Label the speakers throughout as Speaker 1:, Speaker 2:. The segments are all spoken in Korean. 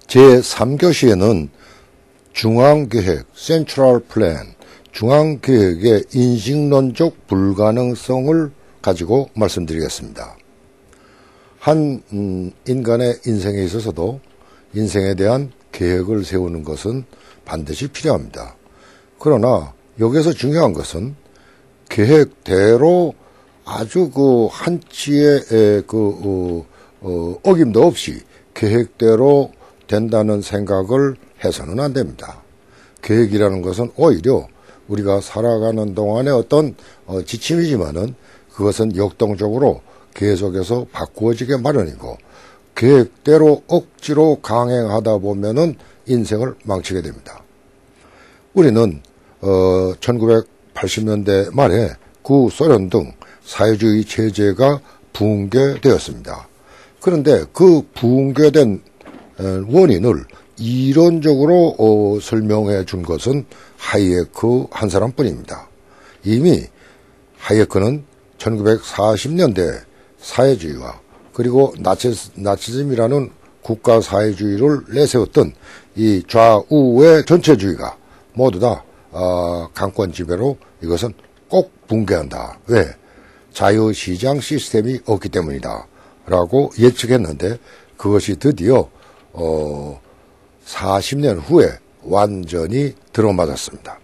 Speaker 1: 제3교시에는 중앙계획, Central Plan, 중앙계획의 인식론적 불가능성을 가지고 말씀드리겠습니다. 한 인간의 인생에 있어서도 인생에 대한 계획을 세우는 것은 반드시 필요합니다. 그러나 여기서 중요한 것은 계획대로 아주 한치의 어김도 없이 계획대로 된다는 생각을 해서는 안 됩니다. 계획이라는 것은 오히려 우리가 살아가는 동안의 어떤 지침이지만은 그것은 역동적으로 계속해서 바꾸어지게 마련이고, 계획대로 억지로 강행하다 보면은 인생을 망치게 됩니다. 우리는 1980년대 말에 구소련 등 사회주의 체제가 붕괴되었습니다. 그런데 그 붕괴된 원인을 이론적으로 설명해 준 것은 하이에크 한 사람뿐입니다. 이미 하이에크는 1940년대 사회주의와 그리고 나치즘이라는 국가사회주의를 내세웠던 이 좌우의 전체주의가 모두 다 강권 지배로 이것은 꼭 붕괴한다. 왜? 자유시장 시스템이 없기 때문이다 라고 예측했는데, 그것이 드디어 40년 후에 완전히 들어맞았습니다.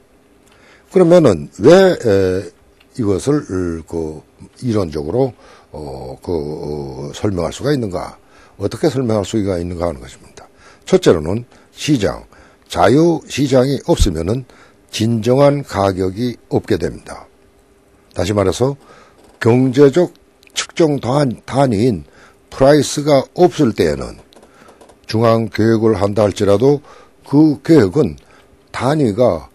Speaker 1: 그러면은 왜 이것을 이론적으로 설명할 수가 있는가? 어떻게 설명할 수가 있는가 하는 것입니다. 첫째로는 시장, 자유시장이 없으면은 진정한 가격이 없게 됩니다. 다시 말해서 경제적 측정 단위인 프라이스가 없을 때에는 중앙계획을 한다 할지라도 그 계획은 단위가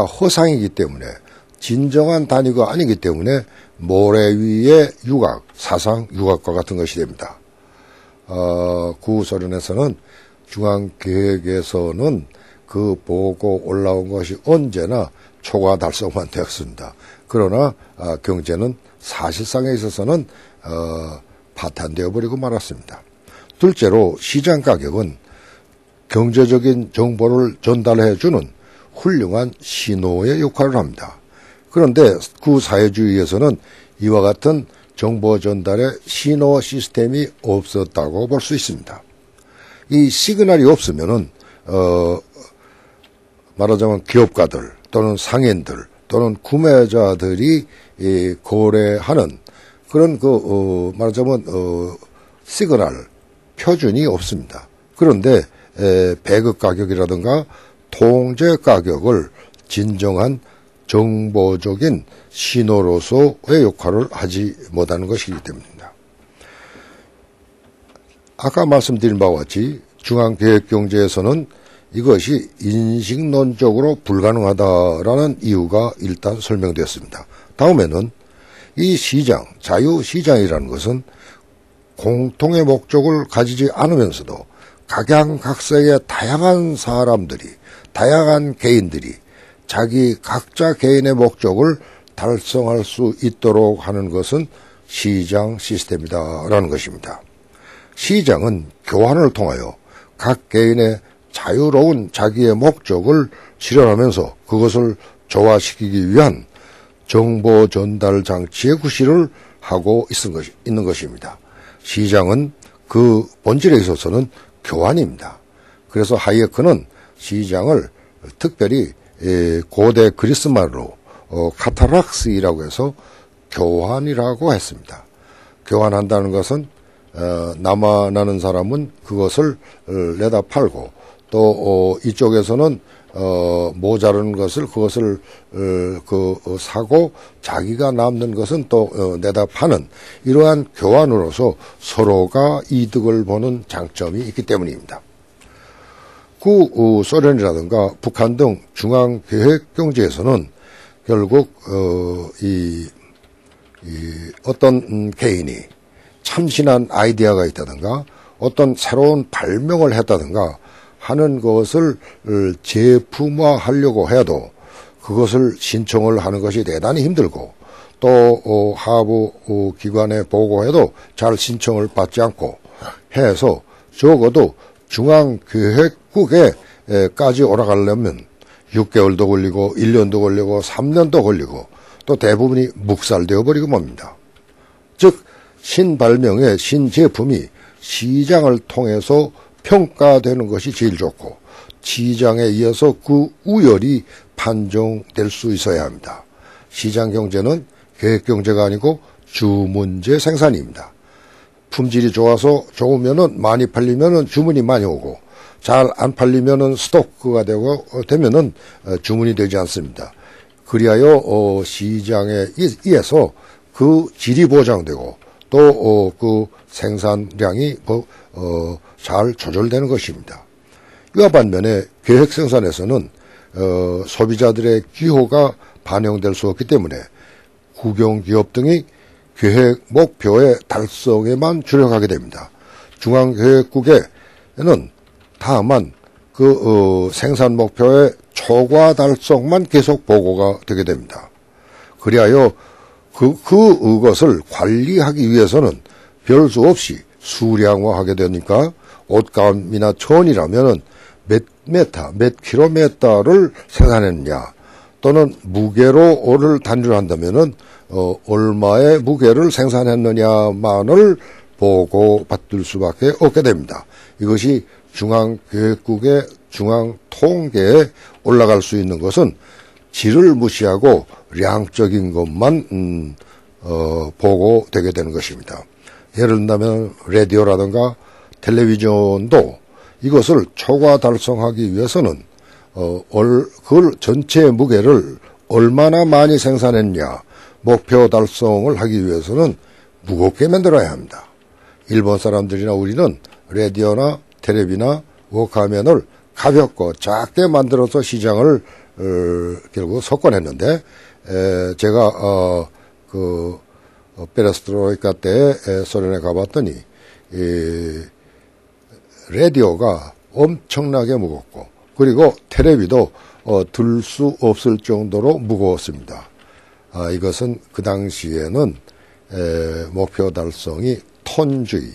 Speaker 1: 허상이기 때문에, 진정한 단위가 아니기 때문에 모래 위의 유각, 사상 유각과 같은 것이 됩니다. 구소련에서는 중앙계획에서는 그 보고 올라온 것이 언제나 초과 달성만 되었습니다. 그러나 경제는 사실상에 있어서는 파탄되어 버리고 말았습니다. 둘째로 시장 가격은 경제적인 정보를 전달해 주는 훌륭한 신호의 역할을 합니다. 그런데 구사회주의에서는 이와 같은 정보 전달의 신호 시스템이 없었다고 볼 수 있습니다. 이 시그널이 없으면은 말하자면 기업가들 또는 상인들 또는 구매자들이 거래하는 그런 말하자면 시그널 표준이 없습니다. 그런데 배급 가격이라든가 통제 가격을 진정한 정보적인 신호로서의 역할을 하지 못하는 것이기 때문입니다. 아까 말씀드린 바와 같이 중앙계획경제에서는 이것이 인식론적으로 불가능하다라는 이유가 일단 설명되었습니다. 다음에는 이 시장, 자유시장이라는 것은 공통의 목적을 가지지 않으면서도 각양각색의 다양한 사람들이, 다양한 개인들이 자기 각자 개인의 목적을 달성할 수 있도록 하는 것은 시장 시스템이다라는 것입니다. 시장은 교환을 통하여 각 개인의 자유로운 자기의 목적을 실현하면서 그것을 조화시키기 위한 정보 전달 장치의 구실을 하고 있는 것입니다. 시장은 그 본질에 있어서는 교환입니다. 그래서 하이에크는 시장을 특별히 고대 그리스 말로 카타락스이라고 해서 교환이라고 했습니다. 교환한다는 것은 남아나는 사람은 그것을 내다 팔고 또 이쪽에서는 모자른 것을 그것을 사고 자기가 남는 것은 또 내다 파는 이러한 교환으로서 서로가 이득을 보는 장점이 있기 때문입니다. 구소련이라든가 북한 등 중앙계획 경제에서는 결국 어떤 개인이 참신한 아이디어가 있다든가 어떤 새로운 발명을 했다든가 하는 것을 제품화하려고 해도 그것을 신청을 하는 것이 대단히 힘들고 또 하부 기관에 보고해도 잘 신청을 받지 않고 해서 적어도 중앙계획국에까지 올라가려면 6개월도 걸리고 1년도 걸리고 3년도 걸리고 또 대부분이 묵살되어 버리고 맙니다. 즉 신발명의 신제품이 시장을 통해서 평가되는 것이 제일 좋고 시장에 의해서 그 우열이 판정될 수 있어야 합니다. 시장 경제는 계획 경제가 아니고 주문제 생산입니다. 품질이 좋으면은 많이 팔리면은 주문이 많이 오고 잘 안 팔리면은 스토크가 되면은 주문이 되지 않습니다. 그리하여 시장에 의해서 그 질이 보장되고 또 그 생산량이 잘 조절되는 것입니다. 이와 반면에 계획 생산에서는 소비자들의 기호가 반영될 수 없기 때문에 국영기업 등이 계획 목표의 달성에만 주력하게 됩니다. 중앙계획국에는 다만 그 생산 목표의 초과 달성만 계속 보고가 되게 됩니다. 그리하여 그것을 관리하기 위해서는 별 수 없이 수량화하게 되니까 옷감이나 천이라면은 몇 킬로미터를 생산했느냐 또는 무게로를 단위로 한다면은 얼마의 무게를 생산했느냐만을 보고받을 수밖에 없게 됩니다. 이것이 중앙계획국의 중앙통계에 올라갈 수 있는 것은 질을 무시하고 량적인 것만 보고되게 되는 것입니다. 예를 들면 라디오라든가 텔레비전도 이것을 초과 달성하기 위해서는 그 전체 무게를 얼마나 많이 생산했냐 목표 달성을 하기 위해서는 무겁게 만들어야 합니다. 일본 사람들이나 우리는 라디오나 텔레비나 워크맨을 가볍고 작게 만들어서 시장을 결국 석권했는데 제가 페레스트로이카 때 소련에 가봤더니 라디오가 엄청나게 무겁고 그리고 텔레비도 들 수 없을 정도로 무거웠습니다. 이것은 그 당시에는 목표 달성이 톤주의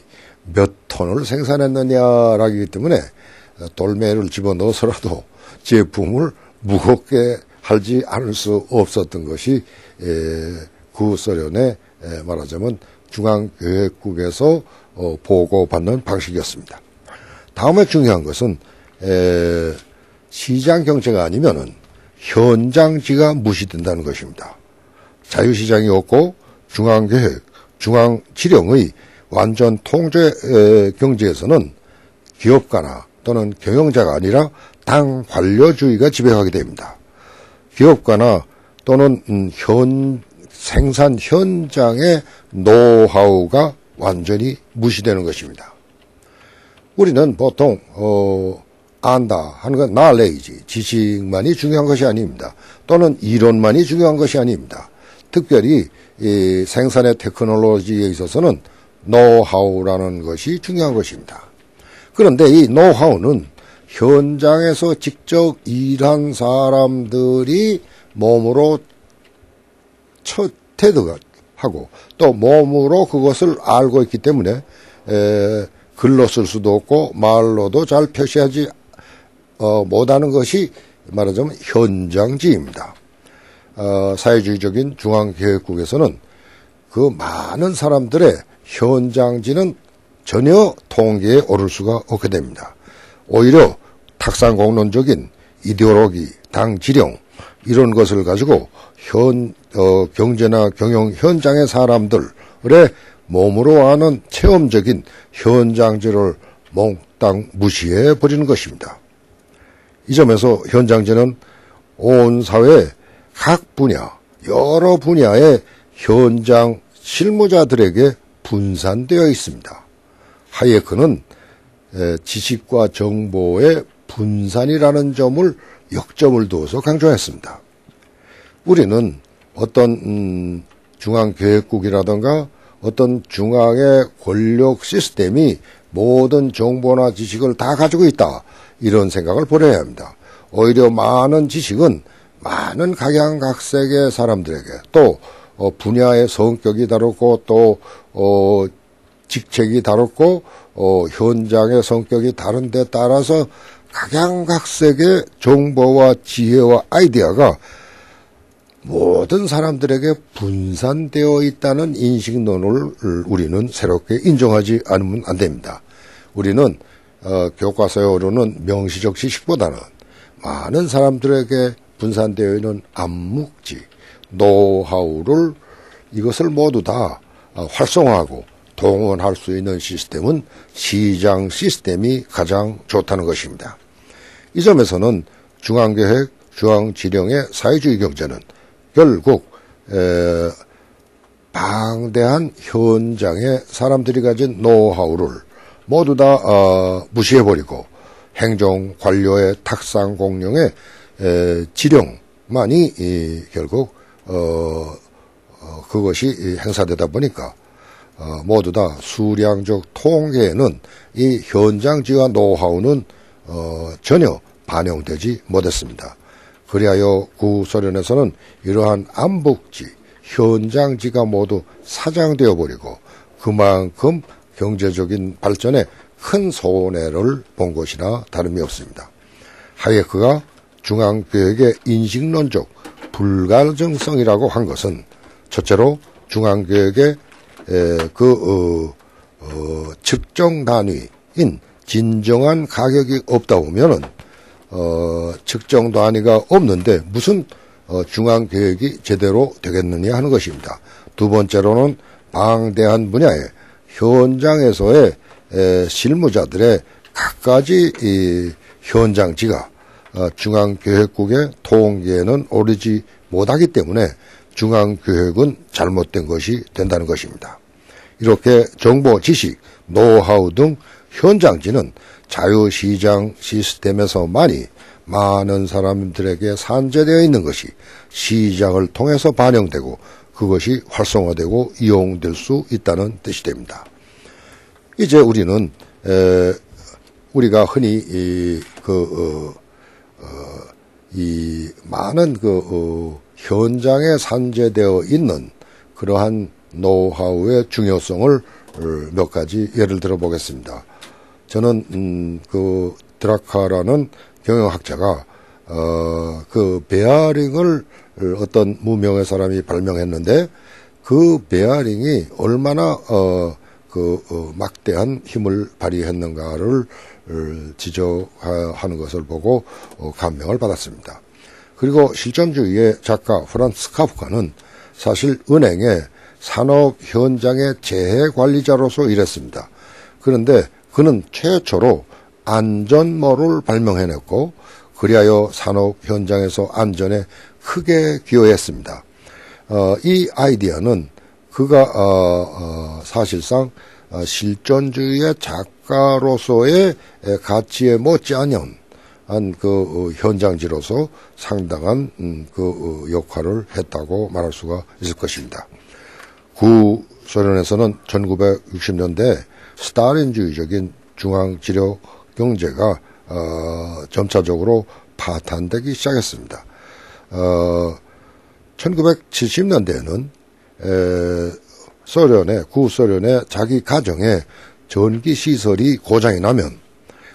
Speaker 1: 몇 톤을 생산했느냐라기 때문에 돌멩이를 집어넣어서라도 제품을 무겁게 하지 않을 수 없었던 것이 구소련의 말하자면 중앙계획국에서 보고받는 방식이었습니다. 다음에 중요한 것은 시장 경제가 아니면은 현장지가 무시된다는 것입니다. 자유시장이 없고 중앙계획, 중앙지령의 완전 통제 경제에서는 기업가나 또는 경영자가 아니라 당 관료주의가 지배하게 됩니다. 기업가나 또는 생산 현장의 노하우가 완전히 무시되는 것입니다. 우리는 보통 안다 하는 건 knowledge, 지식만이 중요한 것이 아닙니다. 또는 이론만이 중요한 것이 아닙니다. 특별히 이 생산의 테크놀로지에 있어서는 노하우라는 것이 중요한 것입니다. 그런데 이 노하우는 현장에서 직접 일한 사람들이 몸으로 체득하고 또 몸으로 그것을 알고 있기 때문에 글로 쓸 수도 없고 말로도 잘 표시하지 못하는 것이 말하자면 현장지입니다. 사회주의적인 중앙계획국에서는 그 많은 사람들의 현장지는 전혀 통계에 오를 수가 없게 됩니다. 오히려 탁상공론적인 이데올로기, 당지령 이런 것을 가지고 경제나 경영 현장의 사람들의 몸으로 아는 체험적인 현장지를 몽땅 무시해 버리는 것입니다. 이 점에서 현장지는 온 사회 각 분야, 여러 분야의 현장 실무자들에게 분산되어 있습니다. 하이에크는 지식과 정보의 분산이라는 점을 역점을 두어서 강조했습니다. 우리는 어떤 중앙계획국이라든가 어떤 중앙의 권력 시스템이 모든 정보나 지식을 다 가지고 있다 이런 생각을 버려야 합니다. 오히려 많은 지식은 많은 각양각색의 사람들에게 또 분야의 성격이 다르고 또 직책이 다르고 현장의 성격이 다른 데 따라서 각양각색의 정보와 지혜와 아이디어가 모든 사람들에게 분산되어 있다는 인식론을 우리는 새롭게 인정하지 않으면 안 됩니다. 우리는 교과서에 오르는 명시적 지식보다는 많은 사람들에게 분산되어 있는 암묵지, 노하우를 이것을 모두 다 활성화하고 동원할 수 있는 시스템은 시장 시스템이 가장 좋다는 것입니다. 이 점에서는 중앙계획, 중앙지령의 사회주의 경제는 결국 방대한 현장의 사람들이 가진 노하우를 모두 다 무시해버리고 행정 관료의 탁상 공룡의 지령만이 결국 그것이 행사되다 보니까 모두 다 수량적 통계에는 이 현장지와 노하우는 전혀 반영되지 못했습니다. 그리하여 구소련에서는 이러한 암묵지, 현장지가 모두 사장되어 버리고 그만큼 경제적인 발전에 큰 손해를 본 것이나 다름이 없습니다. 하예크가 중앙교육의 인식론적 불가증성이라고 한 것은 첫째로 중앙교육의 측정 단위인 진정한 가격이 없다 보면은 측정 단위가 없는데 무슨 중앙교육이 제대로 되겠느냐 하는 것입니다. 두 번째로는 방대한 분야의 현장에서의 실무자들의 갖가지 현장지가 중앙교육국의 통계에는 오르지 못하기 때문에 중앙교육은 잘못된 것이 된다는 것입니다. 이렇게 정보, 지식, 노하우 등 현장지는 자유시장 시스템에서만이 많은 사람들에게 산재되어 있는 것이 시장을 통해서 반영되고 그것이 활성화되고 이용될 수 있다는 뜻이 됩니다. 이제 우리는 우리가 흔히 이 많은 현장에 산재되어 있는 그러한 노하우의 중요성을 몇 가지 예를 들어 보겠습니다. 저는 드라카라는 경영학자가 베어링을 어떤 무명의 사람이 발명했는데 그 베어링이 얼마나 막대한 힘을 발휘했는가를 지적하는 것을 보고 감명을 받았습니다. 그리고 실존주의의 작가 프란츠 카프카는 사실 은행의 산업 현장의 재해관리자로서 일했습니다. 그런데 그는 최초로 안전모를 발명해냈고 그리하여 산업 현장에서 안전에 크게 기여했습니다. 이 아이디어는 그가 사실상 실존주의의 작가로서의 가치에 못지않은 현장지로서 상당한 역할을 했다고 말할 수가 있을 것입니다. 구소련에서는 1960년대 스탈린주의적인 중앙지력 경제가 점차적으로 파탄되기 시작했습니다. 1970년대에는 구소련의 자기 가정에 전기시설이 고장이 나면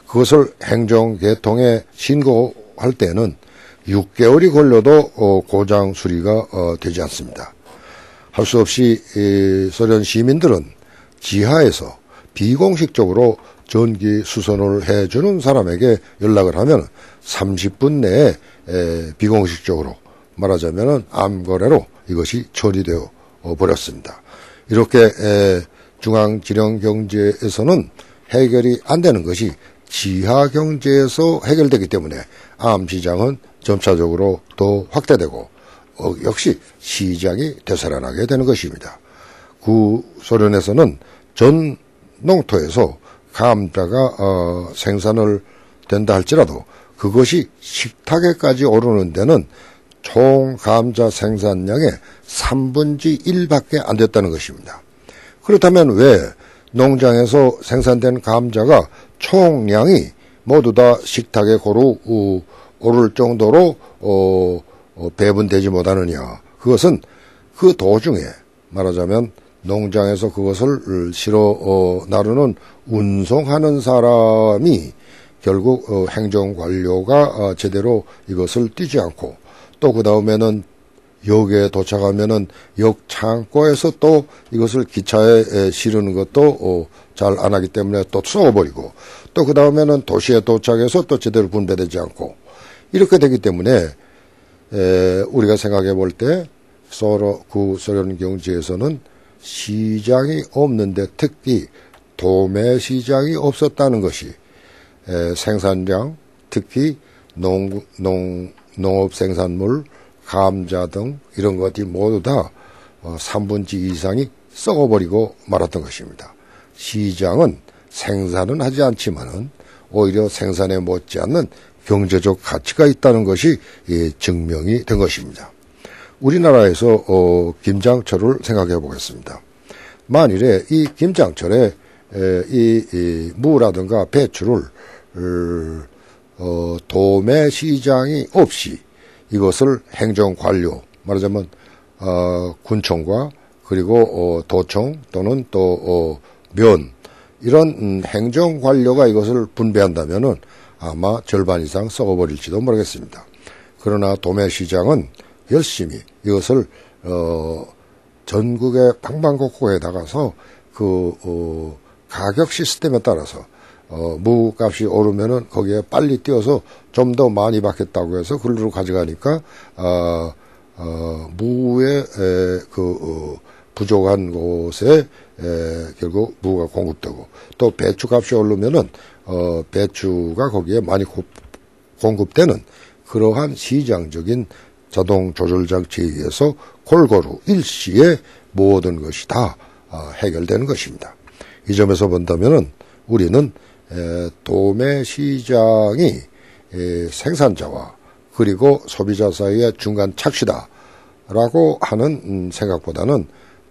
Speaker 1: 그것을 행정계통에 신고할 때는 6개월이 걸려도 고장 수리가 되지 않습니다. 할 수 없이 소련 시민들은 지하에서 비공식적으로 전기 수선을 해주는 사람에게 연락을 하면 30분 내에 비공식적으로 말하자면 암거래로 이것이 처리되어 버렸습니다. 이렇게 중앙지령 경제에서는 해결이 안 되는 것이 지하 경제에서 해결되기 때문에 암시장은 점차적으로 더 확대되고 역시 시장이 되살아나게 되는 것입니다. 구소련에서는 전 농토에서 감자가 생산을 된다 할지라도 그것이 식탁에까지 오르는 데는 총 감자 생산량의 3분의 1밖에 안 됐다는 것입니다. 그렇다면 왜 농장에서 생산된 감자가 총량이 모두 다 식탁에 고루 오를 정도로 배분되지 못하느냐. 그것은 그 도중에 말하자면 농장에서 그것을 실어 나르는 운송하는 사람이 결국 행정관료가 제대로 이것을 띄지 않고, 또 그 다음에는 역에 도착하면은 역 창고에서 또 이것을 기차에 실으는 것도 잘 안 하기 때문에 또 썩어버리고, 또 그 다음에는 도시에 도착해서 또 제대로 분배되지 않고, 이렇게 되기 때문에 우리가 생각해 볼 때 구소련 경제에서는 시장이 없는데, 특히 도매 시장이 없었다는 것이 생산량, 특히 농업 생산물, 감자 등 이런 것들이 모두 다 3분의 2 이상이 썩어버리고 말았던 것입니다. 시장은 생산은 하지 않지만은 오히려 생산에 못지않는 경제적 가치가 있다는 것이 증명이 된 것입니다. 우리나라에서 김장철을 생각해 보겠습니다. 만일에 이 김장철에 이 무라든가 배추를 도매 시장이 없이 이것을 행정관료, 말하자면 군청과 그리고 도청 또는 또 면, 이런 행정관료가 이것을 분배한다면은 아마 절반 이상 썩어버릴지도 모르겠습니다. 그러나 도매시장은 열심히 이것을 전국의 방방곡곡에 나가서 그 가격 시스템에 따라서 무값이 오르면은 거기에 빨리 뛰어서 좀 더 많이 받겠다고 해서 그걸로 가져가니까 무의 부족한 곳에 결국 무가 공급되고, 또 배추값이 오르면은 배추가 거기에 많이 공급되는 그러한 시장적인 자동 조절 장치에 의해서 골고루 일시에 모든 것이 다 해결되는 것입니다. 이 점에서 본다면은 우리는 도매 시장이 생산자와 그리고 소비자 사이의 중간 착취다라고 하는 생각보다는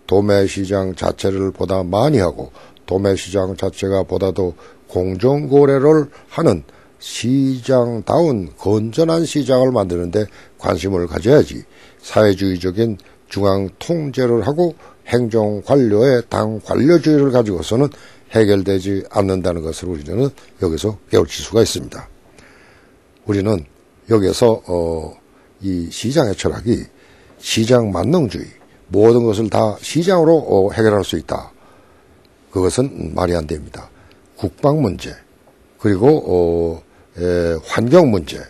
Speaker 1: 도매시장 자체를 보다 많이 하고, 도매시장 자체가 보다도 공정거래를 하는 시장다운 건전한 시장을 만드는데 관심을 가져야지, 사회주의적인 중앙통제를 하고 행정관료의 당관료주의를 가지고서는 해결되지 않는다는 것을 우리는 여기서 깨우칠 수가 있습니다. 우리는 여기에서 이 시장의 철학이 시장 만능주의, 모든 것을 다 시장으로 해결할 수 있다, 그것은 말이 안 됩니다. 국방 문제, 그리고 환경 문제,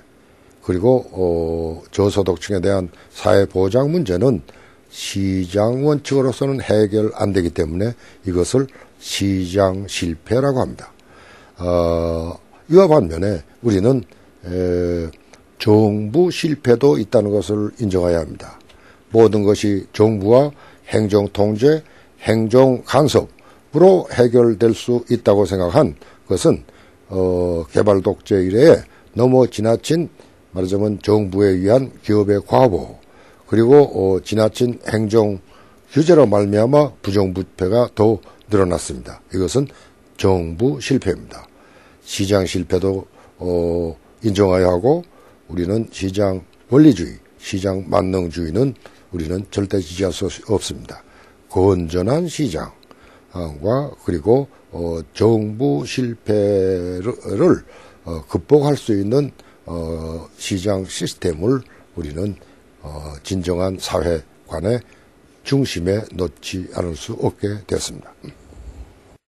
Speaker 1: 그리고 저소득층에 대한 사회보장 문제는 시장 원칙으로서는 해결 안 되기 때문에 이것을 시장 실패라고 합니다. 이와 반면에 우리는 정부 실패도 있다는 것을 인정해야 합니다. 모든 것이 정부와 행정통제, 행정간섭으로 해결될 수 있다고 생각한 것은 개발독재 이래에 너무 지나친, 말하자면 정부에 의한 기업의 과보, 그리고 지나친 행정 규제로 말미암아 부정부패가 더 늘어났습니다. 이것은 정부 실패입니다. 시장 실패도 인정해야 하고, 우리는 시장 원리주의, 시장 만능주의는 우리는 절대 지지할 수 없습니다. 건전한 시장과 그리고 정부 실패를 극복할 수 있는 시장 시스템을 우리는 진정한 사회관의 중심에 놓지 않을 수 없게 됐습니다.